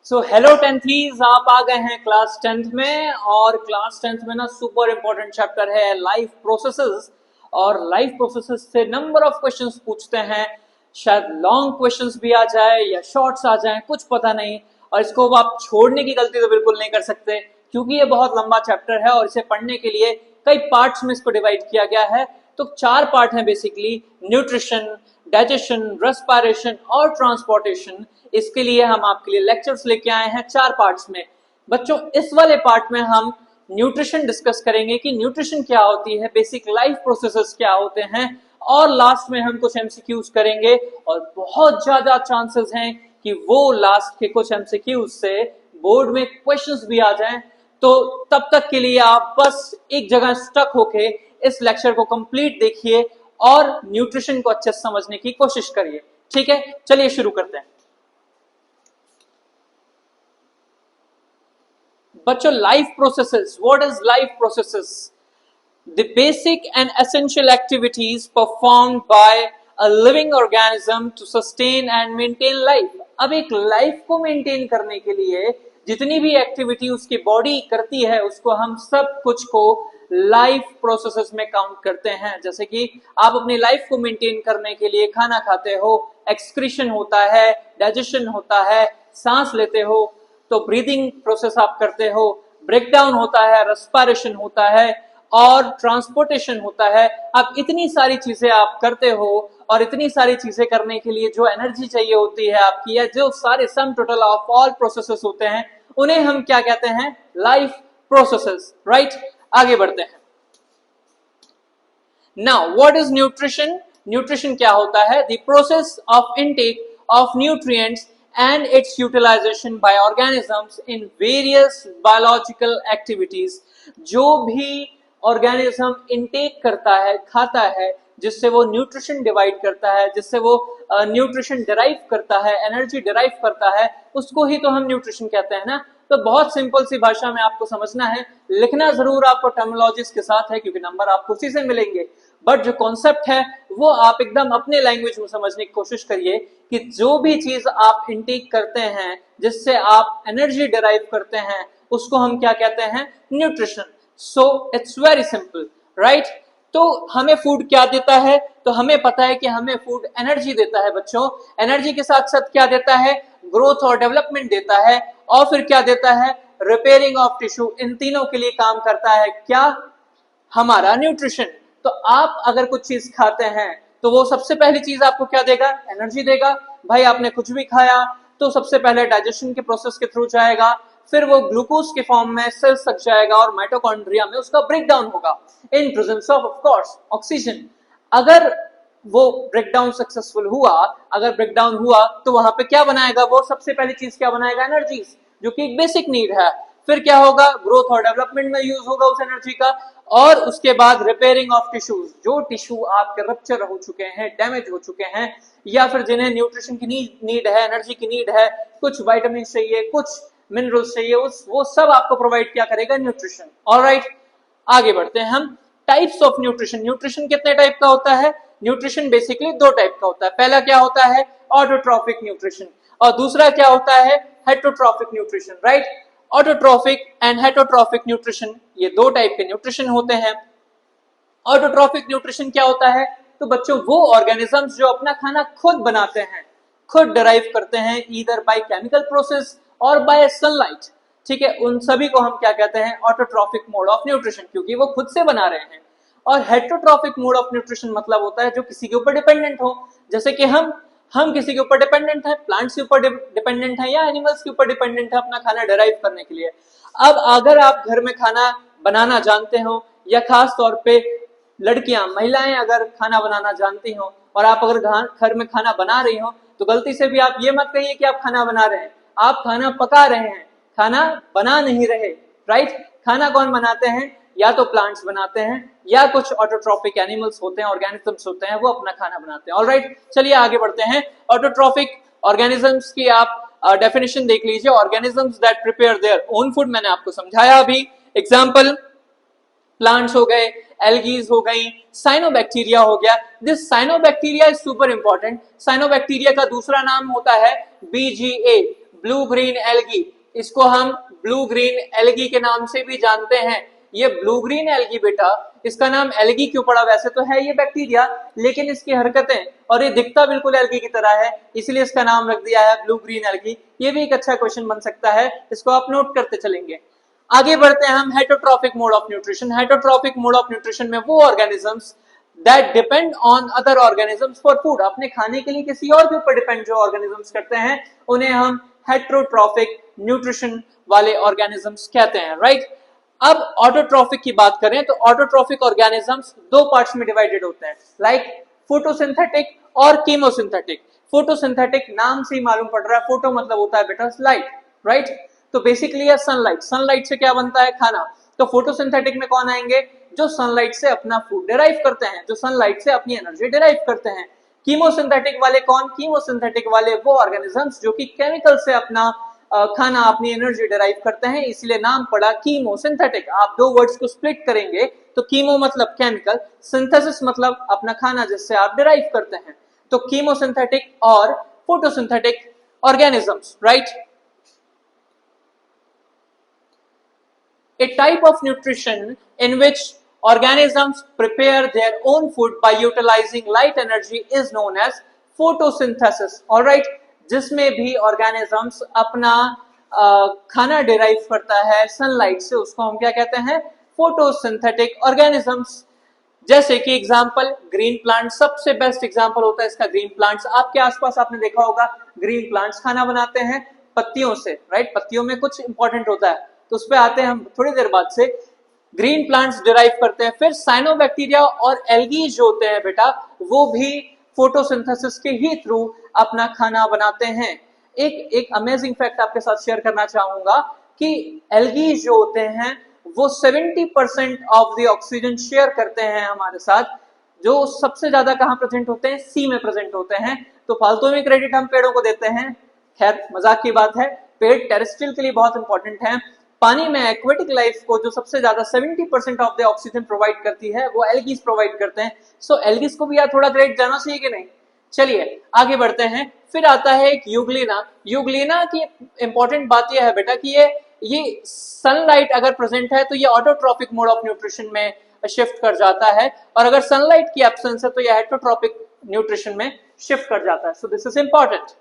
So hello टेंथीज, आप आ गए हैं क्लास 10th में। और क्लास 10th में ना सुपर इंपॉर्टेंट चैप्टर है लाइफ प्रोसेसेस। और लाइफ प्रोसेसेस से नंबर ऑफ क्वेश्चंस पूछते हैं। शायद लॉन्ग क्वेश्चंस भी आ जाए या शॉर्ट्स आ जाए, कुछ पता नहीं। और इसको आप छोड़ने की गलती तो बिल्कुल नहीं कर सकते, क्योंकि ये बहुत लंबा चैप्टर है और इसे पढ़ने के लिए कई पार्ट्स में इसको डिवाइड किया गया है। तो 4 पार्ट हैं बेसिकली: न्यूट्रिशन, डाइजेशन, रेस्पिरेशन और ट्रांसपोर्टेशन। इसके लिए हम आपके लिए लेक्चर्स लेके आए हैं 4 पार्ट्स में। बच्चों, इस वाले पार्ट में हम न्यूट्रिशन डिस्कस करेंगे कि न्यूट्रिशन क्या होती है, बेसिक लाइफ प्रोसेसेस क्या होते हैं, और लास्ट में हम कुछ एमसीक्यूज करेंगे। और बहुत ज्यादा चांसेस हैं कि वो लास्ट के कुछ एमसीक्यूज से बोर्ड में क्वेश्चंस भी आ जाएं। तो तब तक के लिए आप बस एक जगह स्टक होके इस लेक्चर को कंप्लीट देखिए और न्यूट्रिशन को अच्छे से समझने की कोशिश करिए। ठीक है, चलिए शुरू करते हैं। बच्चों, life processes, what is life processes? The basic and essential activities performed by a living organism to sustain and maintain life. अब एक लाइफ को मेंटेन करने के लिए जितनी भी एक्टिविटी उसकी बॉडी करती है, उसको हम सब कुछ को लाइफ प्रोसेसेस में काउंट करते हैं। जैसे कि आप अपनी लाइफ को मेंटेन करने के लिए खाना खाते हो, एक्सक्रीशन होता है, डाइजेशन होता है, सांस लेते हो तो ब्रीदिंग प्रोसेस आप करते हो, ब्रेकडाउन होता है, रेस्पिरेशन होता है और ट्रांसपोर्टेशन होता है। अब इतनी सारी चीजें आप करते हो और इतनी सारी चीजें करने के लिए जो एनर्जी चाहिए होती है आपकी, या जो सारे sum total of all processes होते हैं, उन्हें हम क्या कहते हैं? Life processes. राइट, आगे बढ़ते हैं। Now what is nutrition? Nutrition क्या होता है? The process of intake of nutrients and its utilization by organisms in various biological activities। जो भी ऑर्गेनिज्म इनटेक करता है, खाता है, जिससे वो न्यूट्रिशन डिवाइड करता है, जिससे वो न्यूट्रिशन डिराइव करता है, एनर्जी डिराइव करता है, उसको ही तो हम न्यूट्रिशन कहते हैं ना। तो बहुत सिंपल सी भाषा में आपको समझना है, लिखना जरूर आपको टर्मिनोलॉजीज के साथ है, क्योंकि नंबर आपको उसी से मिलेंगे, बट जो कॉन्सेप्ट है वो आप एकदम अपने लैंग्वेज में समझने की कोशिश करिए कि जो भी चीज आप इंटेक करते हैं, जिससे आप एनर्जी डिराइव करते हैं, उसको हम क्या कहते हैं? Nutrition. So it's very simple, right? तो हमें फूड क्या देता है? तो हमें पता है कि हमें फूड एनर्जी देता है। बच्चों, एनर्जी के साथ साथ क्या देता है? ग्रोथ और डेवलपमेंट देता है। और फिर क्या देता है? Repairing of tissue. इन तीनों के लिए काम करता है क्या? हमारा न्यूट्रिशन। तो आप अगर कुछ चीज खाते हैं तो वो सबसे पहली चीज आपको क्या देगा? एनर्जी देगा। भाई, आपने कुछ भी खाया तो सबसे पहले डाइजेशन के प्रोसेस के थ्रू जाएगा, फिर वो ग्लूकोज के फॉर्म में सेल्स तक जाएगा और माइटोकॉन्ड्रिया में उसका ब्रेकडाउन होगा in presence of course oxygen. अगर वो ब्रेकडाउन सक्सेसफुल हुआ, अगर ब्रेकडाउन हुआ तो वहां पे क्या बनाएगा? वो सबसे पहली चीज क्या बनाएगा? एनर्जीज, जो कि एक बेसिक नीड है। फिर क्या होगा? ग्रोथ और डेवलपमेंट में यूज होगा उस एनर्जी का। और उसके बाद रिपेयरिंग ऑफ टिश्यूज, जो टिश्यू आपके रप्चर हो चुके हैं, डैमेज हो चुके हैं, या फिर जिन्हें न्यूट्रिशन की नीड है, एनर्जी की नीड है, कुछ विटामिन चाहिए, कुछ मिनरल्स चाहिए, वो सब आपको प्रोवाइड क्या करेगा? न्यूट्रिशन। ऑलराइट, आगे बढ़ते हैं हम। Types of nutrition. न्यूट्रिशन कितने टाइप का होता है? न्यूट्रिशन बेसिकली 2 टाइप का होता है। पहला क्या होता है? Autotrophic nutrition. और दूसरा क्या होता है? Heterotrophic nutrition. Right, autotrophic and heterotrophic nutrition, ये 2 टाइप के न्यूट्रिशन होते हैं। ऑटोट्रॉफिक न्यूट्रिशन क्या होता है? तो बच्चों, वो ऑर्गेनिजम्स जो अपना खाना खुद बनाते हैं, खुद डिराइव करते हैं, ईदर बाय केमिकल प्रोसेस और बाय सनलाइट। ठीक है, उन सभी को हम क्या कहते हैं? ऑटोट्रॉफिक मोड ऑफ न्यूट्रिशन, क्योंकि वो खुद से बना रहे हैं। और हेटरोट्रॉफिक मोड ऑफ न्यूट्रिशन मतलब होता है जो किसी के ऊपर डिपेंडेंट हो। जैसे कि हम किसी के ऊपर डिपेंडेंट है, प्लांट्स के ऊपर डिपेंडेंट है, या एनिमल्स के ऊपर डिपेंडेंट है अपना खाना डिराइव करने के लिए। अब अगर आप घर में खाना बनाना जानते हो, या खास तौर पे लड़कियां, महिलाएं अगर खाना बनाना जानती हो और आप अगर घर में खाना बना रही हो, तो गलती से भी आप ये मत कहिए कि आप खाना बना रहे हैं। आप खाना पका रहे हैं, खाना बना नहीं रहे। राइट, खाना कौन बनाते हैं? या तो प्लांट्स बनाते हैं, या कुछ ऑटोट्रॉफिक एनिमल्स होते हैं, ऑर्गेनिजम्स होते हैं, वो अपना खाना बनाते हैं। ऑलराइट, चलिए आगे बढ़ते हैं। ऑटोट्रॉफिक ऑर्गेनिजम्स की आप डेफिनेशन देख लीजिए। Organisms that prepare their own food, मैंने आपको समझाया अभी। एग्जाम्पल, प्लांट्स हो गए, एल्गीज हो गई, साइनोबैक्टीरिया हो गया। This cyanobacteria is super important. Cyanobacteria का दूसरा नाम होता है बीजीए, ब्लू ग्रीन एल्गी, इसको हम ब्लू ग्रीन एल्गी के नाम से भी जानते हैं। ये ब्लू ग्रीन एल्गी बेटा, इसका नाम एल्गी क्यों पड़ा? वैसे तो है ये बैक्टीरिया, लेकिन इसकी हरकतें और ये दिखता बिल्कुल एल्गी की तरह है, इसलिए इसका नाम रख दिया है ब्लू ग्रीन एल्गी। ये भी एक अच्छा क्वेश्चन बन सकता है, इसको आप नोट करते चलेंगे। आगे बढ़ते हैं हम heterotrophic mode of nutrition. Heterotrophic mode of nutrition में वो organisms that depend on other organisms for food, अपने खाने के लिए किसी और के ऊपर डिपेंड जो ऑर्गेनिजम्स करते हैं, उन्हें हम हेटरोट्रॉफिक न्यूट्रिशन वाले ऑर्गेनिजम्स कहते हैं, राइट। अब ऑटोट्रॉफिक की बात करें तो ऑटोट्रॉफिक ऑर्गेनिजम्स दो पार्ट्स में डिवाइडेड होते हैं, लाइक फोटोसिंथेटिक और कीमोसिंथेटिक। फोटोसिंथेटिक नाम से ही मालूम पड़ रहा है, फोटो मतलब होता है बेटा लाइट, राइट। तो बेसिकली है सनलाइट, सनलाइट से क्या बनता है? खाना। तो फोटोसिंथेटिक में कौन आएंगे? जो सनलाइट से अपना फूड डिराइव करते हैं, जो सनलाइट से अपनी एनर्जी डिराइव करते हैं। कीमोसिंथेटिक वाले कौन? कीमोसिंथेटिक वाले वो ऑर्गेनिजम्स जो कि केमिकल से अपना खाना, अपनी एनर्जी डिराइव करते हैं, इसलिए नाम पड़ा कीमोसिंथेटिक। आप दो वर्ड्स को स्प्लिट करेंगे तो कीमो मतलब केमिकल, सिंथेसिस मतलब अपना खाना जिससे आप डिराइव करते हैं। तो कीमोसिंथेटिक और photosynthetic organisms, right. A type of nutrition in which organisms prepare their own food by utilizing light energy is known as photosynthesis, all right। जिसमें भी organisms अपना खाना डिराइव करता है सनलाइट से, उसको हम क्या कहते हैं? Photosynthetic organisms. जैसे कि एग्जांपल ग्रीन प्लांट, सबसे बेस्ट एग्जांपल होता है इसका ग्रीन प्लांट्स। आपके आसपास आपने देखा होगा ग्रीन प्लांट्स खाना बनाते हैं पत्तियों से, राइट। पत्तियों में कुछ इंपॉर्टेंट होता है, तो उस पर आते हैं हम थोड़ी देर बाद से। ग्रीन प्लांट्स डिराइव करते हैं, फिर साइनोबैक्टीरिया और एल्गी जो होते हैं बेटा, वो भी फोटोसिंथेसिस के ही थ्रू अपना खाना बनाते हैं। एक अमेजिंग फैक्ट आपके साथ शेयर करना चाहूंगा कि एल्गी जो होते हैं वो 70% ऑफ द ऑक्सीजन शेयर करते हैं हमारे साथ। जो सबसे ज्यादा कहां प्रेजेंट होते हैं? सी में प्रेजेंट होते हैं। तो फालतू में क्रेडिट हम पेड़ों को देते हैं, खैर मजाक की बात है। पेड़ टेरेस्ट्रियल के लिए बहुत इंपॉर्टेंट है। पानी में एक्वेटिक लाइफ को जो सबसे ज्यादा 70% ऑफ द ऑक्सीजन प्रोवाइड करती है वो एल्गीज प्रोवाइड करते हैं। सो एल्गीज को भी यार थोड़ा क्रेडिट जाना चाहिए कि नहीं? चलिए आगे बढ़ते हैं। फिर आता है एक यूग्लिना। यूग्लिना की इंपॉर्टेंट बात यह है बेटा कि ये सनलाइट अगर प्रेजेंट है तो ये ऑटोट्रॉपिक मोड ऑफ न्यूट्रिशन में शिफ्ट कर जाता है, और अगर सनलाइट की एब्सेंस है तो ये हेटरोट्रॉपिक न्यूट्रिशन में शिफ्ट कर जाता है। So this is important.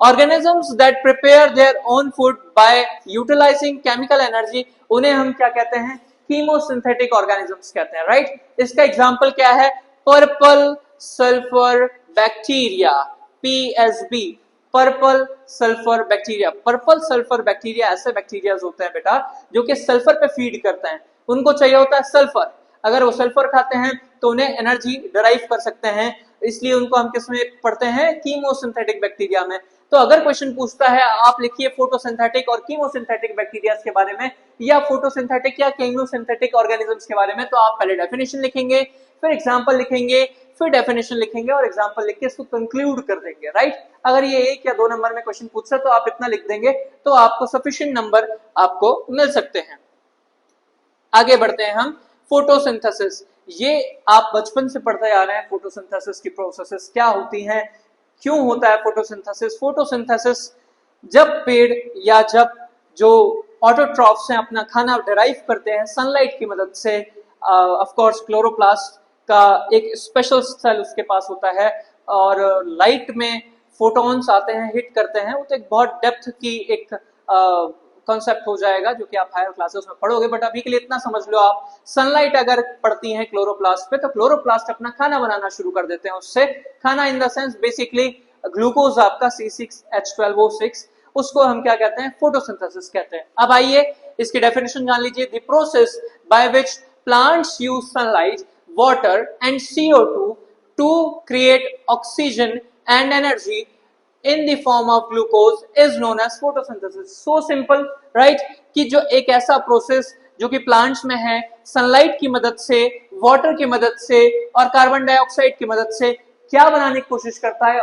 Organisms that prepare their own food by utilizing chemical energy, उन्हें हम क्या कहते हैं? कीमोसिंथेटिक ऑर्गेनिजम्स कहते हैं, राइट। इसका एग्जांपल क्या है? Purple sulphur bacteria, PSB, purple sulphur bacteria. Purple sulphur bacteria ऐसे बैक्टीरिया होते हैं बेटा जो कि सल्फर पे फीड करते हैं, उनको चाहिए होता है सल्फर। अगर वो सल्फर खाते हैं तो उन्हें एनर्जी डिराइव कर सकते हैं, इसलिए उनको हम किस में पढ़ते हैं? कीमोसिंथेटिक बैक्टीरिया में। तो अगर क्वेश्चन पूछता है आप लिखिए फोटोसिंथेटिक और कीमोसिंथेटिक बैक्टीरिया के बारे में, या फोटोसिंथेटिक या कीमोसिंथेटिक ऑर्गेनिजम्स के बारे में, तो आप पहले डेफिनेशन लिखेंगे, फिर एग्जांपल लिखेंगे, फिर डेफिनेशन लिखेंगे और एग्जांपल लिख के इसको कंक्लूड कर देंगे, राइट। अगर ये 1 या 2 नंबर में क्वेश्चन पूछता है तो आप इतना लिख देंगे तो आपको सफिशिएंट नंबर आपको मिल सकते हैं। आगे बढ़ते हैं हम। फोटोसिंथेसिस, ये आप बचपन से पढ़ते आ रहे हैं। फोटोसिंथेसिस की प्रोसेसेस क्या होती हैं, क्यों होता है फोटोसिंथेसिस? फोटोसिंथेसिस जब पेड़ या जब जो ऑटोट्रॉफ्स हैं अपना खाना डिराइव करते हैं सनलाइट की मदद से, ऑफ कोर्स क्लोरोप्लास्ट का एक स्पेशल सेल उसके पास होता है, और लाइट में फोटॉन्स आते हैं, हिट करते हैं। वो तो एक बहुत डेप्थ की एक कॉन्सेप्ट हो जाएगा जो कि आप हायर क्लासेस में पढ़ोगे, बट अभी के लिए इतना समझ लो आप, सनलाइट अगर पड़ती है क्लोरोप्लास्ट पे तो क्लोरोप्लास्ट अपना खाना बनाना शुरू कर देते हैं उससे। खाना in the sense basically glucose आपका C6H12O6, उसको हम क्या कहते हैं? फोटोसिंथेसिस कहते हैं। अब आइए इसकी डेफिनेशन जान लीजिए। The process by which plants use sunlight, water and CO2 to create oxygen and energy in the form of glucose is known as photosynthesis. So simple, right? कि जो एक ऐसा प्रोसेस जो कि प्लांट्स में है, सनलाइट की मदद से, वाटर की मदद से और कार्बन डाइऑक्साइड की मदद से क्या बनाने की कोशिश करता है?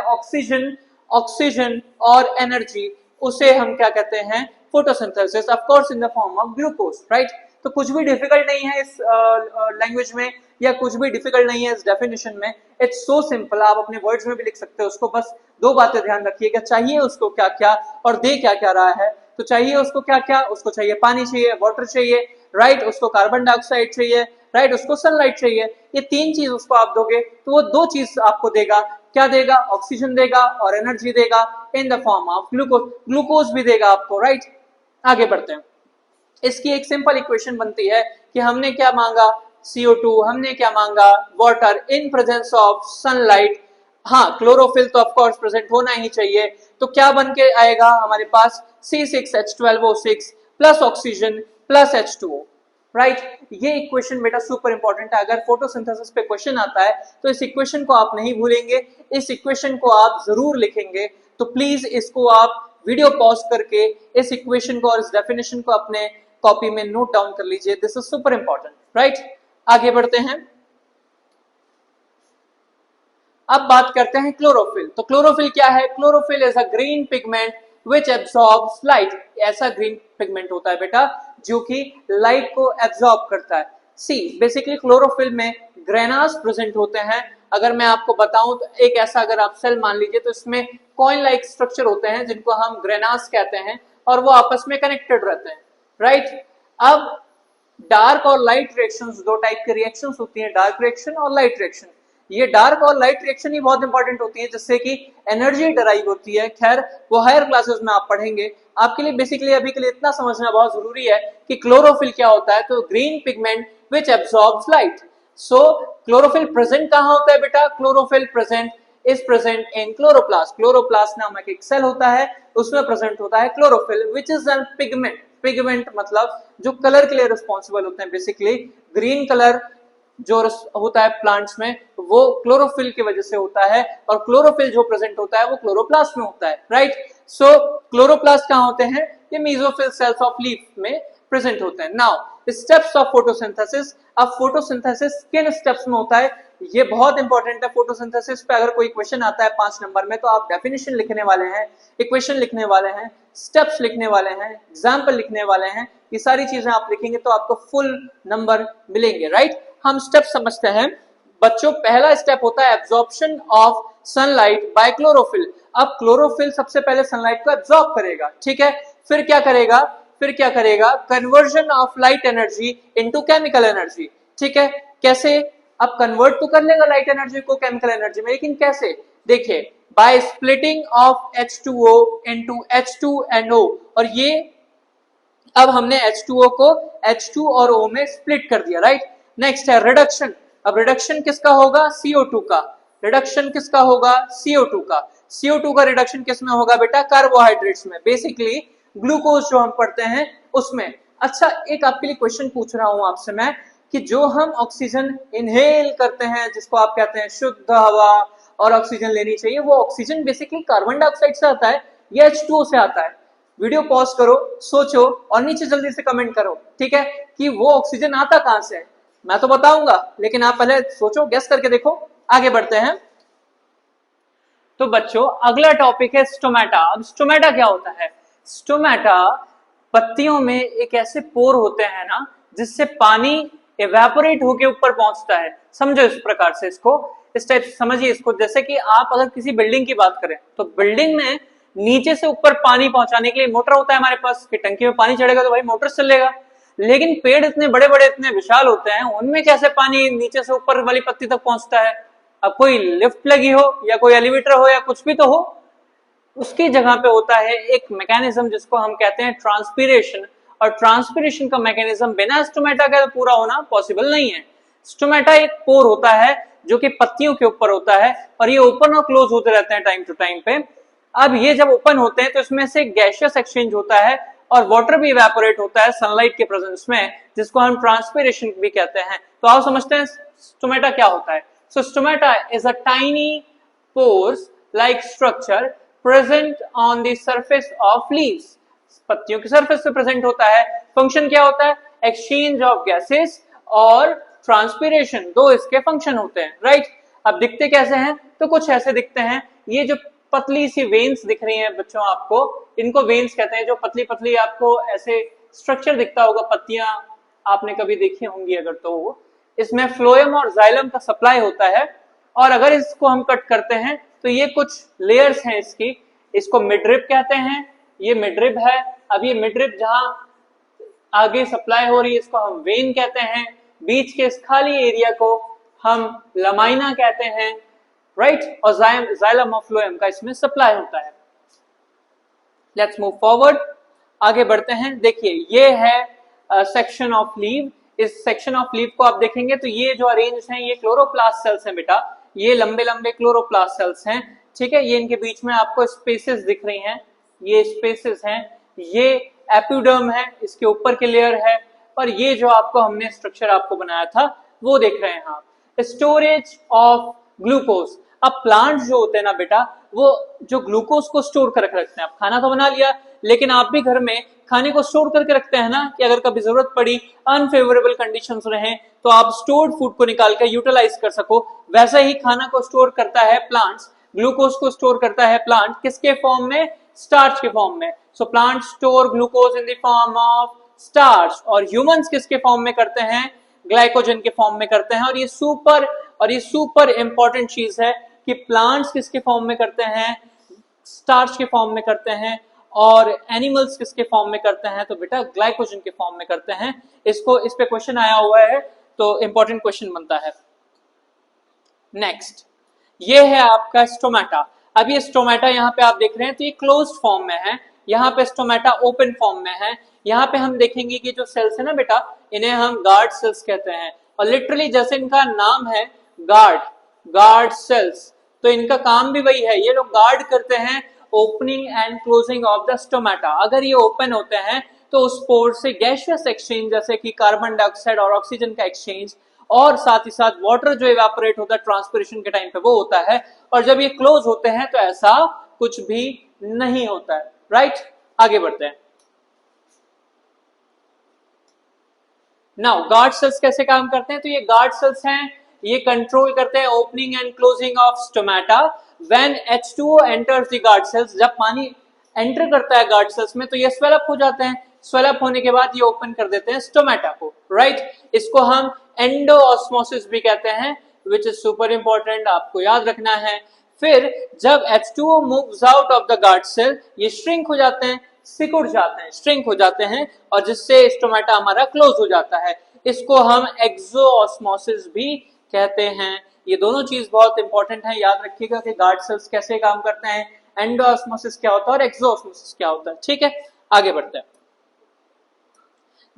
ऑक्सीजन और एनर्जी। उसे हम क्या कहते हैं? Photosynthesis, of course in the form of glucose, right. तो कुछ भी डिफिकल्ट नहीं है इस लैंग्वेज में, या कुछ भी डिफिकल्ट नहीं है इस डेफिनेशन में। इट्स सो सिंपल, आप अपने वर्ड्स में भी लिख सकते हो उसको, बस दो बातें ध्यान रखिएगा, चाहिए उसको क्या क्या और दे क्या क्या रहा है। तो चाहिए उसको क्या क्या, उसको चाहिए पानी चाहिए, वाटर चाहिए, राइट, उसको कार्बन डाइऑक्साइड चाहिए, राइट, उसको सनलाइट चाहिए। ये तीन चीज उसको आप दोगे तो वो दो चीज आपको देगा। क्या देगा? ऑक्सीजन देगा और एनर्जी देगा इन the form of glucose. Glucose भी देगा आपको, राइट। आगे बढ़ते हैं। इसकी एक सिंपल इक्वेशन बनती है कि हमने क्या मांगा, CO2, हमने क्या मांगा, water in presence of sunlight. हाँ, क्लोरोफिल तो ऑफ कोर्स प्रेजेंट होना ही चाहिए। तो क्या बन के आएगा हमारे पास, C6H12O6 plus oxygen plus H2O, right. ये इक्वेशन बेटा सुपर इंपॉर्टेंट है। अगर फोटोसिंथेसिस पे क्वेश्चन आता है तो इस इक्वेशन को आप नहीं भूलेंगे, इस इक्वेशन को आप जरूर लिखेंगे। तो प्लीज इसको आप वीडियो पॉज करके इस इक्वेशन को और इस डेफिनेशन को अपने कॉपी में नोट डाउन कर लीजिए। This is super important, right. आगे बढ़ते हैं। अब बात करते हैं क्लोरोफिल। तो क्लोरोफिल क्या है? Chlorophyll is a green pigment which absorbs light. ऐसा ग्रीन पिगमेंट होता है बेटा जो कि लाइट को एब्सॉर्ब करता है। सी बेसिकली क्लोरोफिल में ग्रेनास प्रेजेंट होते हैं। अगर मैं आपको बताऊं तो एक ऐसा अगर आप सेल मान लीजिए तो इसमें कॉइन लाइक स्ट्रक्चर होते हैं जिनको हम ग्रेनास कहते हैं और वो आपस में कनेक्टेड रहते हैं, राइट। अब डार्क और लाइट रिएक्शंस, दो टाइप की रिएक्शंस होती हैं, डार्क रिएक्शन और लाइट रिएक्शन। ये डार्क और लाइट रिएक्शन ही बहुत इंपॉर्टेंट होती है जिससे कि एनर्जी डराइव होती है। खैर वो हायर क्लासेस में आप पढ़ेंगे। आपके लिए बेसिकली अभी के लिए इतना समझना बहुत जरूरी है कि क्लोरोफिल क्या होता है। तो green pigment which absorbs light. So chlorophyll present कहाँ होता है बेटा? Chlorophyll present is present in chloroplast. Chloroplast नामक एक सेल होता है, उसमें प्रेजेंट होता है chlorophyll which is an pigment. Pigment मतलब जो कलर के लिए रिस्पॉन्सिबल होते हैं। बेसिकली ग्रीन कलर जो होता है प्लांट्स में वो क्लोरोफिल की वजह से होता है और क्लोरोफिल जो प्रेजेंट होता है वो क्लोरोप्लास्ट में होता है, राइट। सो क्लोरोप्लास्ट कहाँ होते हैं? ये मेसोफिल सेल्स ऑफ लीफ में प्रेजेंट होते हैं। Now steps of photosynthesis. अब फोटोसिंथेसिस किन स्टेप्स में होता है ये बहुत इंपॉर्टेंट है। फोटोसिंथेसिस पे अगर कोई क्वेश्चन आता है 5 नंबर में तो आप डेफिनेशन लिखने वाले हैं, इक्वेशन लिखने वाले हैं, स्टेप्स लिखने वाले हैं, एग्जाम्पल लिखने वाले हैं। ये सारी चीजें आप लिखेंगे तो आपको फुल नंबर मिलेंगे, राइट। हम स्टेप समझते हैं बच्चों। पहला स्टेप होता है absorption of sunlight bye chlorophyll. अब क्लोरोफिल सबसे पहले सनलाइट को एब्जॉर्ब करेगा, ठीक है। फिर क्या करेगा? Conversion of light energy into chemical energy, ठीक है। कैसे? अब कन्वर्ट तो कर लेगा लाइट एनर्जी को केमिकल एनर्जी में, लेकिन कैसे? देखिए, by splitting of H2O into H2NO। और ये अब हमने H2O को H2 और O में स्प्लिट कर दिया, राइट। नेक्स्ट है रिडक्शन। अब रिडक्शन किसका होगा? CO2 का। रिडक्शन किसका होगा? CO2 का। CO2 का रिडक्शन किसमें होगा बेटा? कार्बोहाइड्रेट्स में, बेसिकली ग्लूकोज जो हम पढ़ते हैं उसमें। अच्छा, एक आपके लिए क्वेश्चन पूछ रहा हूं आपसे मैं कि जो हम ऑक्सीजन इनहेल करते हैं जिसको आप कहते हैं शुद्ध हवा और ऑक्सीजन लेनी चाहिए, वो ऑक्सीजन बेसिकली कार्बन डाइऑक्साइड से आता है या H2O से आता है? वीडियो पॉज करो, सोचो और नीचे जल्दी से कमेंट करो, ठीक है, कि वो ऑक्सीजन आता कहां से है। मैं तो बताऊंगा लेकिन आप पहले सोचो, गेस करके देखो। आगे बढ़ते हैं। तो बच्चों अगला टॉपिक है स्टोमेटा। अब स्टोमेटा क्या होता है? स्टोमेटा पत्तियों में एक ऐसे पोर होते हैं ना जिससे पानी एवेपोरेट होके ऊपर पहुंचता है। समझो इस प्रकार से इसको, इस टाइप से समझिए इसको। जैसे कि आप अगर किसी बिल्डिंग की बात करें तो बिल्डिंग में नीचे से ऊपर पानी पहुंचाने के लिए मोटर होता है हमारे पास कि टंकी में पानी चढ़ेगा तो भाई मोटर चलेगा। लेकिन पेड़ इतने बड़े बड़े इतने विशाल होते हैं, उनमें कैसे पानी नीचे से ऊपर वाली पत्ती तक पहुंचता है? अब कोई लिफ्ट लगी हो या कोई एलिवेटर हो या कुछ भी तो हो, उसकी जगह पे होता है एक मैकेनिज्म जिसको हम कहते हैं ट्रांसपीरेशन। और ट्रांसपीरेशन का मैकेनिज्म बिना स्टोमेटा के पूरा होना पॉसिबल नहीं है। स्टोमेटा एक पोर होता है जो कि पत्तियों के ऊपर होता है और ये ओपन और क्लोज होते रहते हैं टाइम टू टाइम पे। अब ये जब ओपन होते हैं तो इसमें से गैसियस एक्सचेंज होता है और वाटर भी इवेपोरेट होता है सनलाइट के प्रेजेंस में, जिसको हम ट्रांसपीरेशन भी कहते हैं। तो आप समझते हैं स्टोमेटा क्या होता है। So stomata is a tiny pores like structure present on the surface of leaves. पत्तियों के सरफेस पे प्रेजेंट होता है। फंक्शन क्या होता है? एक्सचेंज ऑफ गैसेस और ट्रांसपीरेशन, दो इसके फंक्शन होते हैं, राइट। अब दिखते कैसे हैं? तो कुछ ऐसे दिखते हैं। ये जो पतली सी वेन्स दिख रही हैं बच्चों आपको, इनको वेन्स कहते हैं। जो पतली पतली आपको ऐसे स्ट्रक्चर दिखता होगा, पत्तियां आपने कभी देखी होंगी अगर, तो इसमें फ्लोएम और जाइलम का सप्लाई होता है। और अगर इसको हम कट करते हैं तो ये कुछ लेयर्स हैं इसकी, इसको मिडरिब कहते हैं, ये मिडरिब है। अब ये मिडरिब जहां आगे सप्लाई हो रही है इसको हम वेन कहते हैं, बीच के इस खाली एरिया को हम लमाइना कहते हैं, राइट, और जाइलम ऑफ फ्लोएम का इसमें सप्लाई होता है। लेट्स मूव फॉरवर्ड, आगे बढ़ते हैं। देखिए ये है सेक्शन ऑफ लीव। इस सेक्शन ऑफ लीव को आप देखेंगे तो ये जो अरेंज हैं ये क्लोरोप्लास्ट सेल्स हैं बेटा, ये लंबे लंबे क्लोरोप्लास्ट सेल्स हैं, ठीक है। ये इनके बीच में आपको स्पेसेस दिख रही हैं, ये स्पेसेस हैं, ये एपिडर्म है, इसके ऊपर के लेयर है, और ये जो आपको हमने स्ट्रक्चर आपको बनाया था वो देख रहे हैं आप, स्टोरेज ऑफ ग्लूकोज। अब प्लांट जो होते हैं ना बेटा, वो जो ग्लूकोज को स्टोर कर रखते हैं। अब खाना तो बना लिया, लेकिन आप भी घर में खाने को स्टोर करके रखते हैं ना, कि अगर कभी जरूरत पड़ी, अनफेवरेबल कंडीशंस रहे, तो आप स्टोर्ड फूड को निकाल कर यूटिलाइज कर सको। वैसे ही खाना को स्टोर करता है प्लांट्स, ग्लूकोज को स्टोर करता है प्लांट, किसके फॉर्म में? स्टार्च के फॉर्म में। So plant store glucose in the form of starch, और ह्यूमंस किसके फॉर्म में करते हैं? ग्लाइकोजन के फॉर्म में करते हैं। और ये सुपर इंपॉर्टेंट चीज है कि प्लांट्स किसके फॉर्म में करते हैं? स्टार्च के फॉर्म में करते हैं। और एनिमल्स किसके फॉर्म में करते हैं? तो बेटा ग्लाइकोजन के फॉर्म में करते हैं। इस पे क्वेश्चन आया हुआ है, तो इंपॉर्टेंट क्वेश्चन बनता है। नेक्स्ट, ये है आपका स्टोमेटा। अब ये स्टोमेटा यहाँ पे आप देख रहे हैं तो ये क्लोज्ड फॉर्म में है, यहाँ पे स्टोमेटा ओपन फॉर्म में है। यहाँ पे हम देखेंगे कि जो सेल्स है ना बेटा, इन्हें हम गार्ड सेल्स कहते हैं, और लिटरली जैसे इनका नाम है गार्ड सेल्स, तो इनका काम भी वही है, ये लोग गार्ड करते हैं opening and closing of the stomata. अगर ये ओपन होते हैं तो उस पोर से गैसियस एक्सचेंज, जैसे कि कार्बन डाइऑक्साइड और ऑक्सीजन का एक्सचेंज, और साथ ही साथ वाटर जो इवेपोरेट होता है ट्रांसपिरेशन के टाइम पे, वो होता है। और जब ये क्लोज होते हैं तो ऐसा कुछ भी नहीं होता है, राइट। आगे बढ़ते हैं। नाउ गार्ड सेल्स कैसे काम करते हैं? तो ये गार्ड सेल्स हैं, ये कंट्रोल करते हैं opening and closing of stomata. When H2O enters the guard cells, जब पानी एंटर करता है गार्ड सेल्स में तो ये स्वेलअप हो जाते हैं। स्वेलअप होने के बाद ये ओपन कर देते हैं स्टोमेटा को, राइट। इसको हम एंडोऑस्मोसिस भी कहते हैं, विच इज सुपर इंपॉर्टेंट, आपको याद रखना है। फिर जब H2O moves out of the guard cell, ये श्रिंक हो जाते हैं, सिकुड़ जाते हैं, श्रिंक हो जाते हैं, और जिससे स्टोमेटा हमारा क्लोज हो जाता है। इसको हम एक्सोऑस्मोसिस भी कहते हैं। ये दोनों चीज बहुत इंपॉर्टेंट है, याद रखिएगा कि गार्ड सेल्स कैसे काम करते हैं, एंडोऑस्मोसिस क्या होता है और एक्सोऑस्मोसिस क्या होता है, ठीक है। आगे बढ़ते हैं।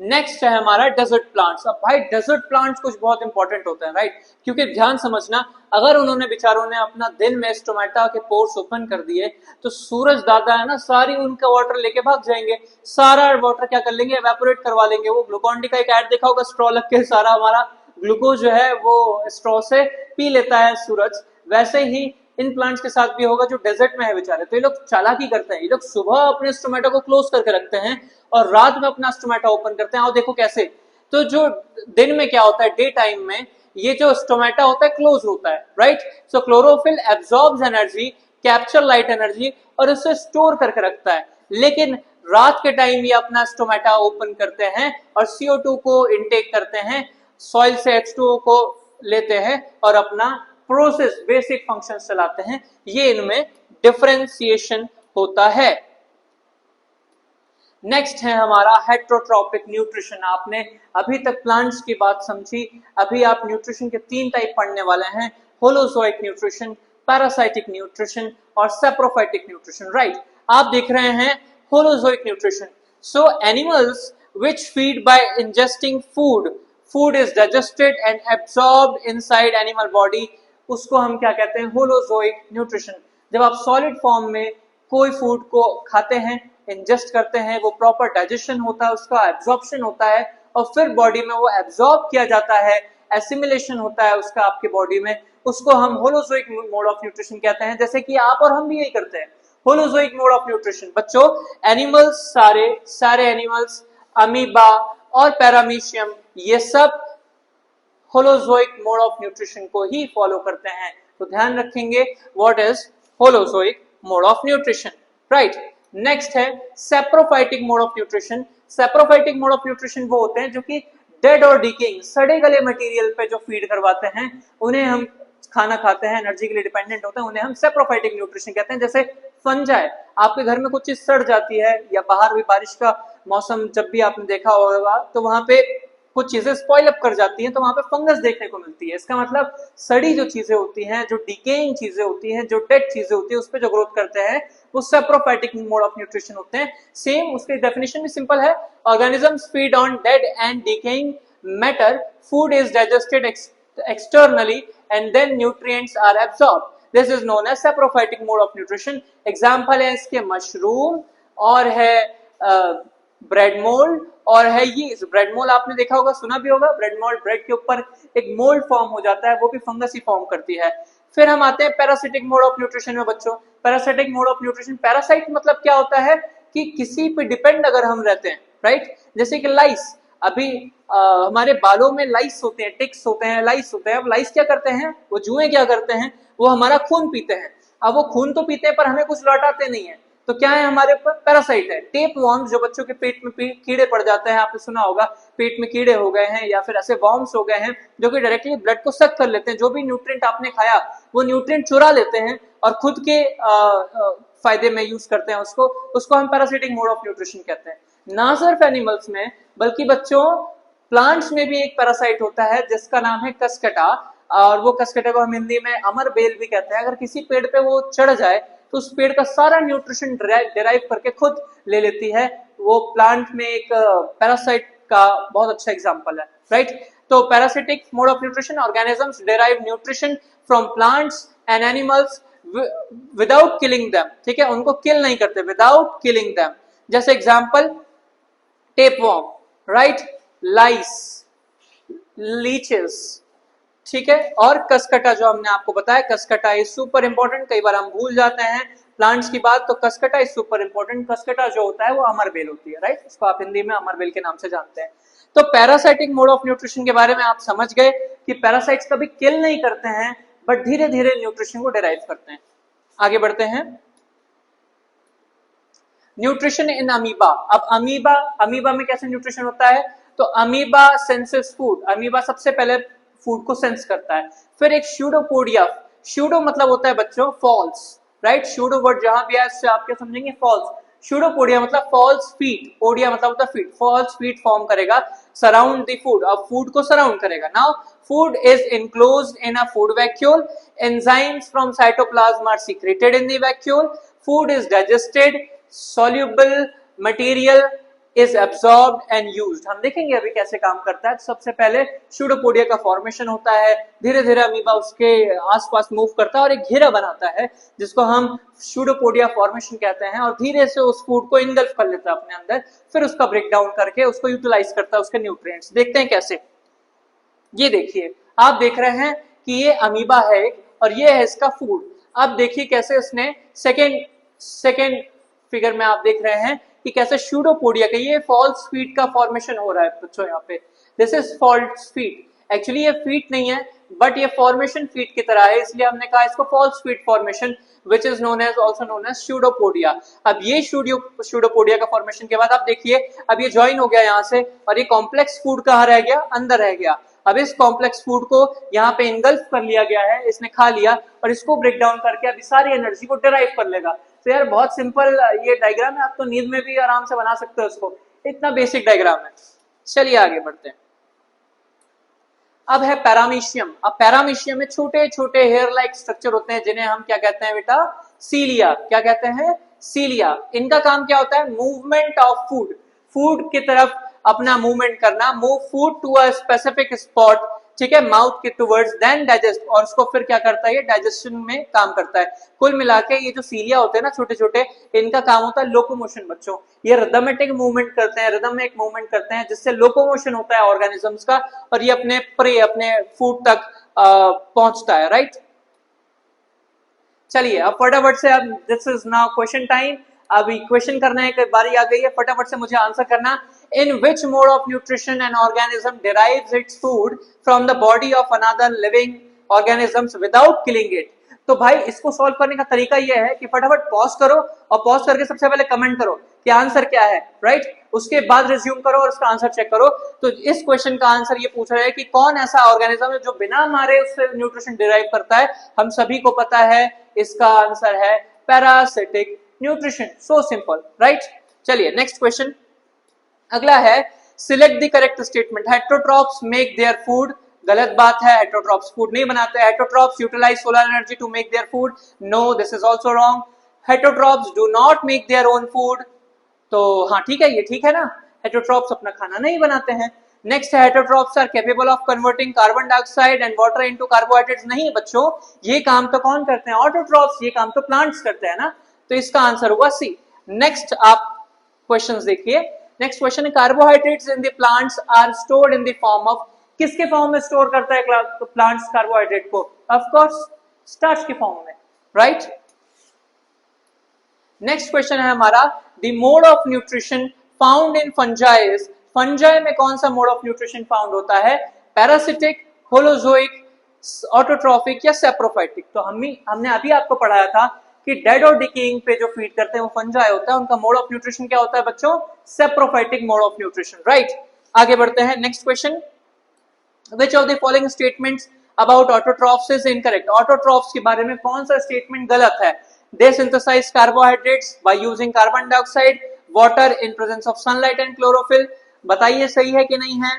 नेक्स्ट है हमारा डेजर्ट प्लांट्स। अब भाई डेजर्ट प्लांट्स कुछ बहुत इंपॉर्टेंट होते हैं, राइट, क्योंकि ध्यान समझना, अगर उन्होंने बेचारों ने अपना दिन में स्टोमेटा के पोर्स ओपन कर दिए तो सूरज दादा है ना, सारी उनका वाटर लेके भाग जाएंगे, सारा वाटर क्या कर लेंगे? एवेपोरेट करवा लेंगे। वो ग्लूकॉन डी का एक ऐड देखा होगा, स्ट्रॉ लग के सारा हमारा ग्लूकोज जो है वो स्ट्रॉ से पी लेता है सूरज। वैसे ही इन प्लांट्स के साथ भी होगा जो डेजर्ट में है बेचारे, तो ये लोग चालाकी करते हैं, ये लोग सुबह अपने स्टोमेटो को क्लोज करके रखते हैं और रात में अपना स्टोमेटा ओपन करते हैं। और देखो कैसे, तो जो दिन में क्या होता है, डे टाइम में ये जो स्टोमेटा होता है क्लोज होता है, right. So chlorophyll absorbs energy, capture light energy और उसे स्टोर करके रखता है। लेकिन रात के टाइम ये अपना स्टोमेटा ओपन करते हैं और CO2 को इनटेक करते हैं, सॉइल से H2O को लेते हैं और अपना प्रोसेस बेसिक फंक्शन चलाते हैं। ये इनमें डिफरेंशिएशन होता है। नेक्स्ट है हमारा हेट्रोट्रॉपिक न्यूट्रिशन। आपने अभी तक प्लांट्स की बात समझी, अभी आप न्यूट्रिशन के 3 टाइप पढ़ने वाले हैं, होलोजोइक न्यूट्रिशन, पैरासाइटिक न्यूट्रिशन और सेप्रोफाइटिक न्यूट्रिशन, राइट। आप देख रहे हैं holozoic nutrition. So animals which feed by ingesting food is digested and absorbed inside animal body, उसको हम क्या कहते हैं? Holozoic nutrition. जब आप सॉलिड फॉर्म में कोई फूड को खाते हैं, इंजेस्ट करते हैं, वो प्रॉपर डाइजेशन होता है, उसका एब्जॉर्प्शन होता है और फिर बॉडी में वो एब्जॉर्ब किया जाता है, एसिमिलेशन होता है उसका आपके बॉडी में, उसको हम होलोजोइक मोड ऑफ न्यूट्रिशन कहते हैं। जैसे कि आप और हम भी यही करते हैं, होलोजोइक मोड ऑफ न्यूट्रिशन। बच्चों एनिमल्स, सारे एनिमल्स, अमीबा और पैरामीशियम, ये सब होलोजोइक मोड ऑफ न्यूट्रिशन को ही फॉलो करते हैं। तो ध्यान रखेंगे what is holozoic mode of nutrition, right. Next है saprophytic mode of nutrition. Saprophytic mode of nutrition वो होते हैं जो कि डेड और डिकेइंग, सड़े गले मटेरियल पे जो फीड करवाते हैं, उन्हें हम खाना खाते हैं, एनर्जी के लिए डिपेंडेंट होते हैं, उन्हें हम सेप्रोफाइटिक न्यूट्रिशन कहते हैं। जैसे फंजाई, आपके घर में कुछ चीज सड़ जाती है या बाहर भी बारिश का मौसम जब भी आपने देखा होगा तो वहां पे कुछ चीजें स्पॉइल अप कर जाती हैं तो वहां पे फंगस देखने को मिलती है। इसका मतलब सड़ी जो चीजें होती हैं, जो डिकेइंग चीजें होती हैं, जो डेड चीजें होती है, उस पर जो ग्रोथ करते हैं वो सेप्रोफाइटिक मोड ऑफ न्यूट्रिशन होते हैं। सेम उसकी डेफिनेशन भी सिंपल है, organisms feed on dead and decaying matter, food is digested externally and then nutrients are absorbed, this is known as saprophytic mode of nutrition. Example है इसके mushroom और है bread mould और है yeast. Bread mould आपने देखा होगा, सुना भी होगा, ब्रेड मोल्ड, ब्रेड के ऊपर एक मोल्ड फॉर्म हो जाता है, वो भी फंगस ही फॉर्म करती है। फिर हम आते हैं पैरासिटिक मोड ऑफ न्यूट्रिशन में बच्चों। Parasitic mode of nutrition, parasite मतलब क्या होता है कि किसी पे डिपेंड अगर हम रहते हैं, राइट, जैसे कि लाइस, अभी हमारे बालों में लाइस होते हैं, टिक्स होते हैं, लाइस होते हैं। अब लाइस क्या करते हैं, वो जुएं क्या करते हैं, वो हमारा खून पीते हैं। अब वो खून तो पीते हैं पर हमें कुछ लौटाते नहीं है, तो क्या है हमारे ऊपर, पैरासाइट है। टेप वॉर्म्स, जो बच्चों के पेट में कीड़े पड़ जाते हैं, आपने सुना होगा पेट में कीड़े हो गए हैं या फिर ऐसे वॉर्म्स हो गए हैं जो कि डायरेक्टली ब्लड को सक कर लेते हैं, जो भी न्यूट्रिएंट आपने खाया वो न्यूट्रिएंट चुरा लेते हैं और खुद के फायदे में यूज करते हैं उसको हम पैरासिटिक मोड ऑफ न्यूट्रिशन कहते हैं। ना सिर्फ एनिमल्स में बल्कि बच्चों प्लांट्स में भी एक पैरासाइट होता है जिसका नाम है कसकटा, और वो कसकटे को हम हिंदी में अमर बेल भी कहते हैं। अगर किसी पेड़ पे वो चढ़ जाए तो उस पेड़ का सारा न्यूट्रिशन डिराइव करके खुद ले लेती है। वो प्लांट में एक पैरासाइट का बहुत अच्छा एग्जांपल है, राइट। तो parasitic mode of nutrition, organisms derive nutrition from plants and animals without killing them, ठीक है, उनको किल नहीं करते, विदाउट किलिंग देम। जैसे एग्जांपल टेपवॉर्म, राइट, लाइस, लीचेस, ठीक है, और कसकटा जो हमने आपको बताया, कसकटा इज सुपर इंपॉर्टेंट, कई बार हम भूल जाते हैं प्लांट्स की बात, तो Cuscuta is super important. Cuscuta जो होता है वो अमरबेल होती है, राइट, इसको आप हिंदी में अमरबेल के नाम से जानते हैं। तो पैरासाइटिक मोड ऑफ न्यूट्रिशन के बारे में आप समझ गए कि पैरासाइट्स कभी किल नहीं करते हैं बट धीरे धीरे न्यूट्रिशन को डिराइव करते हैं। आगे बढ़ते हैं, न्यूट्रिशन इन अमीबा। अब अमीबा में कैसे न्यूट्रिशन होता है, तो अमीबा सेंसेस फूड, अमीबा सबसे पहले फूड को सेंस करता है। फिर एक स्यूडोपोडिया, स्यूडो मतलब होता है बच्चों फॉल्स, राइट, स्यूडो वर्ड जहां भी है इससे आप क्या समझेंगे, फॉल्स। स्यूडोपोडिया मतलब फॉल्स फीट, पोडिया मतलब होता है फीट, फॉल्स फीट फॉर्म करेगा सराउंड द फूड, अब फूड को सराउंड करेगा। Now food is enclosed in a food vacuole, enzymes from cytoplasm are secreted in the vacuole, food is digested, soluble material is absorbed and used। हम देखेंगे अभी कैसे काम करता है। सबसे पहले स्यूडोपोडिया का फॉर्मेशन होता है, धीरे धीरे अमीबा उसके आसपास मूव करता है और एक घेरा बनाता है जिसको हम स्यूडोपोडिया फॉर्मेशन कहते हैं, और धीरे से उस फूड को इनगल्फ कर लेता है अपने अंदर, फिर उसका ब्रेक डाउन करके उसको यूटिलाइज करता है उसके न्यूट्रिएंट्स। देखते हैं कैसे, ये देखिए, आप देख रहे हैं कि ये अमीबा है और ये है इसका फूड। अब देखिए कैसे इसने सेकेंड फिगर में आप देख रहे हैं कि कैसे स्यूडोपोडिया का ये फॉल्स फीट का फॉर्मेशन हो रहा है बच्चों। यहाँ पे this is false feet, actually ये फीट नहीं है बट ये फॉर्मेशन फीट की तरह है, इसलिए हमने कहा इसको false feet formation, which is known as also known as pseudopodia। अब ये pseudopodia का फॉर्मेशन के बाद आप देखिए अब ये ज्वाइन हो गया यहाँ से, और ये कॉम्प्लेक्स फूड कहाँ रह गया, अंदर रह गया। अब इस कॉम्प्लेक्स फूड को यहाँ पे इंगल्फ कर लिया गया है, इसने खा लिया और इसको ब्रेक डाउन करके अभी सारी एनर्जी को डिराइव कर लेगा। तो यार बहुत सिंपल ये डायग्राम है, आप तो नींद में भी आराम से बना सकते हो इसको, इतना बेसिक डायग्राम है। चलिए आगे बढ़ते हैं। अब है पैरामीशियम। अब पैरामीशियम में छोटे छोटे हेयर लाइक स्ट्रक्चर होते हैं जिन्हें हम क्या कहते हैं बेटा, सीलिया। क्या कहते हैं, सीलिया। इनका काम क्या होता है, मूवमेंट ऑफ फूड, फूड की तरफ अपना मूवमेंट करना, move food to a specific spot, ठीक है, माउथ के टुवर्ड्स, देन डाइजेस्ट, और उसको फिर क्या करता है, ये डाइजेशन में काम करता है। कुल मिला के ये जो सीलिया होते हैं ना छोटे छोटे, इनका काम होता है लोकोमोशन बच्चों। ये रिदमेटिक मूवमेंट करते हैं, रिदम में एक मूवमेंट करते हैं जिससे लोकोमोशन होता है ऑर्गेनिजम्स का, और ये अपने प्रे, अपने फूड तक पहुंचता है, राइट। चलिए अब फटाफट से, अब this is now question time. अभी क्वेश्चन करने की बारी आ गई है, फटाफट से मुझे आंसर करना। In which mode of nutrition an organism derives its food from the body of another living organisms without killing it? तो भाई इसको सॉल्व करने का तरीका यह है कि फटाफट पॉज करो और पॉज करके सबसे पहले कमेंट करो कि आंसर क्या है, राइट। उसके बाद रिज्यूम करो और उसका आंसर चेक करो। तो इस क्वेश्चन का आंसर ये पूछ रहा है कि कौन ऐसा ऑर्गेनिज्म है जो बिना मारे उससे न्यूट्रिशन डिराइव करता है। हम सभी को पता है इसका आंसर है parasitic nutrition. So simple, right. चलिए नेक्स्ट क्वेश्चन अगला है, select the correct statement. Heterotrophs make their food, गलत बात है, हेटरोट्रॉप्स फूड नहीं बनाते। Heterotrophs utilize solar energy to make their food, no this is also wrong. Heterotrophs do not make their own food, तो हाँ ठीक है, ये ठीक है ना, हेटरोट्रॉप्स अपना खाना नहीं बनाते हैं। नेक्स्ट है, heterotrophs are capable of converting carbon dioxide and water into carbohydrates, नहीं बच्चों, ये काम तो कौन करते हैं, ऑटोट्रॉप्स, ये काम तो प्लांट्स करते हैं ना, तो इसका आंसर होगा सी। नेक्स्ट आप क्वेश्चंस देखिए, नेक्स्ट क्वेश्चन है, carbohydrates in the plants are stored in the form of, किसके फॉर्म में स्टोर करता है प्लांट्स कार्बोहाइड्रेट को, ऑफ कोर्स स्टार्च के फॉर्म में, राइट। नेक्स्ट क्वेश्चन है हमारा, the mode of nutrition found in fungi, fungi में कौन सा मोड ऑफ न्यूट्रिशन फाउंड होता है, पैरासिटिक, होलोजोइक, ऑटोट्रॉफिक या सेप्रोफाइटिक। तो हमने अभी आपको पढ़ाया था कि डेड और डिकेइंग पे जो फीड करते हैं वो फंजाई होता है, उनका मोड ऑफ न्यूट्रिशन क्या होता है बच्चों, saprophytic mode of nutrition, right. आगे बढ़ते हैं, next question, which of the following statements about autotrophs is incorrect, autotrophs के बारे में कौन सा स्टेटमेंट गलत है, they synthesize carbohydrates by using carbon dioxide, water in presence of sunlight and chlorophyll, बताइए सही है कि नहीं है।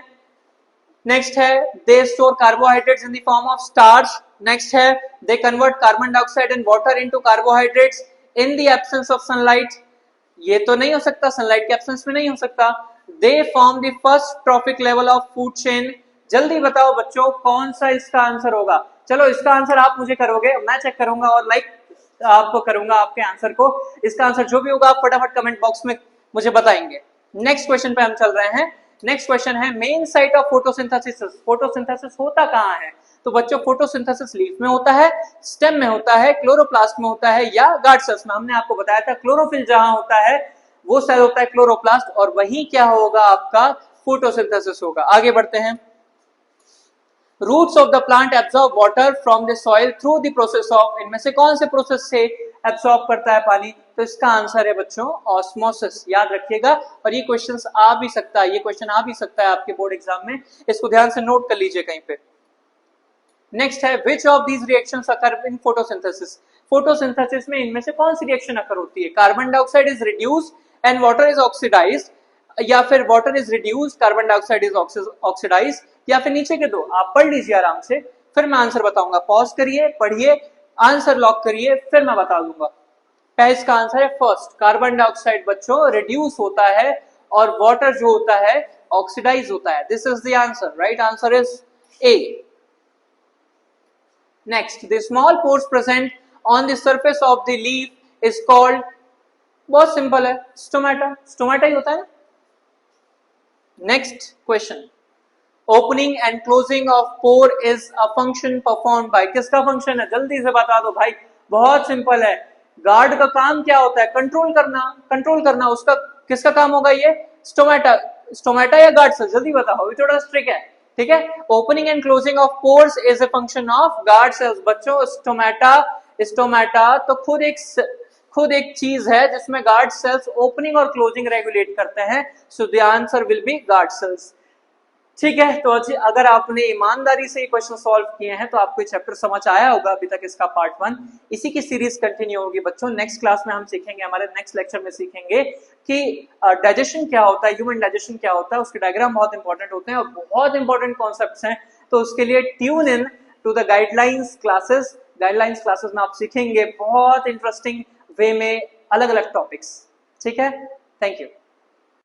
नेक्स्ट है, they store carbohydrates in the form of starch, next है, they convert carbon dioxide and water into carbohydrates in the absence of sunlight, ये तो नहीं हो सकता, सनलाइट के एब्सेंस में नहीं हो सकता। they form the first trophic level of food chain, जल्दी बताओ बच्चों कौन सा इसका आंसर होगा। चलो इसका आंसर आप मुझे करोगे, मैं चेक करूंगा और लाइक आपको करूंगा आपके आंसर को। इसका आंसर जो भी होगा आप फटाफट कमेंट बॉक्स में मुझे बताएंगे। नेक्स्ट क्वेश्चन पे हम चल रहे हैं। नेक्स्ट क्वेश्चन है, main site of photosynthesis, photosynthesis होता कहाँ है, तो बच्चों फोटोसिंथेसिस लीफ में होता है, स्टेम में होता है, क्लोरोप्लास्ट में होता है या गार्ड सेल्स में। हमने आपको बताया था क्लोरोफिल जहां होता है वो सेल होता है क्लोरोप्लास्ट, और वही क्या होगा आपका फोटोसिंथेसिस होगा। आगे बढ़ते हैं, roots of the plant absorb water from the soil through the process of, इनमें से कौन से प्रोसेस से एब्जॉर्ब करता है पानी, तो इसका आंसर है बच्चों ऑस्मोसिस, याद रखिएगा। और ये क्वेश्चन आ भी सकता है, ये क्वेश्चन आ भी सकता है आपके बोर्ड एग्जाम में, इसको ध्यान से नोट कर लीजिए कहीं पे। नेक्स्ट है, which of these reactions occur in photosynthesis, photosynthesis में इनमें से कौन सी रिएक्शन अकर होती है, carbon dioxide is reduced and water is oxidised, या फिर water is reduced carbon dioxide is oxidised, या फिर नीचे के दो। आप पढ़ लीजिए आराम से, फिर मैं आंसर बताऊंगा, पॉज करिए, पढ़िए, आंसर लॉक करिए, फिर मैं बता दूंगा। इसका आंसर है फर्स्ट, कार्बन डाइऑक्साइड बच्चों रिड्यूस होता है और वाटर जो होता है ऑक्सीडाइज होता है। This is the answer, right answer is a. Next, the small pores present on the surface of the leaf is called, बहुत सिंपल है, स्टोमेटा, स्टोमेटा ही होता है। Next question, opening and closing of pore is a function performed by, किसका function है, जल्दी से बता दो भाई, बहुत सिंपल है। गार्ड का काम क्या होता है, कंट्रोल करना, कंट्रोल करना, उसका किसका काम होगा ये, स्टोमेटा, स्टोमेटा या गार्ड सेल, जल्दी बताओ, ये थोड़ा ट्रिक है, ठीक है। Opening and closing of pores is a function of guard cells बच्चों, स्टोमेटा, स्टोमेटा तो खुद एक चीज है जिसमें गार्ड सेल्स ओपनिंग और क्लोजिंग रेगुलेट करते हैं, so the answer will be guard cells, ठीक है। तो अगर आपने ईमानदारी से ये क्वेश्चन सॉल्व किए हैं तो आपको चैप्टर समझ आया होगा अभी तक, इसका पार्ट 1, इसी की सीरीज कंटिन्यू होगी बच्चों। नेक्स्ट क्लास में हम सीखेंगे, हमारे नेक्स्ट लेक्चर में सीखेंगे कि डाइजेशन क्या होता है, ह्यूमन डाइजेशन क्या होता है, उसके डायग्राम बहुत इंपॉर्टेंट होते हैं और बहुत इंपॉर्टेंट कॉन्सेप्ट्स हैं, तो उसके लिए tune in to the guidelines classes. Guidelines classes में आप सीखेंगे बहुत इंटरेस्टिंग वे में अलग अलग टॉपिक्स, ठीक है। Thank you.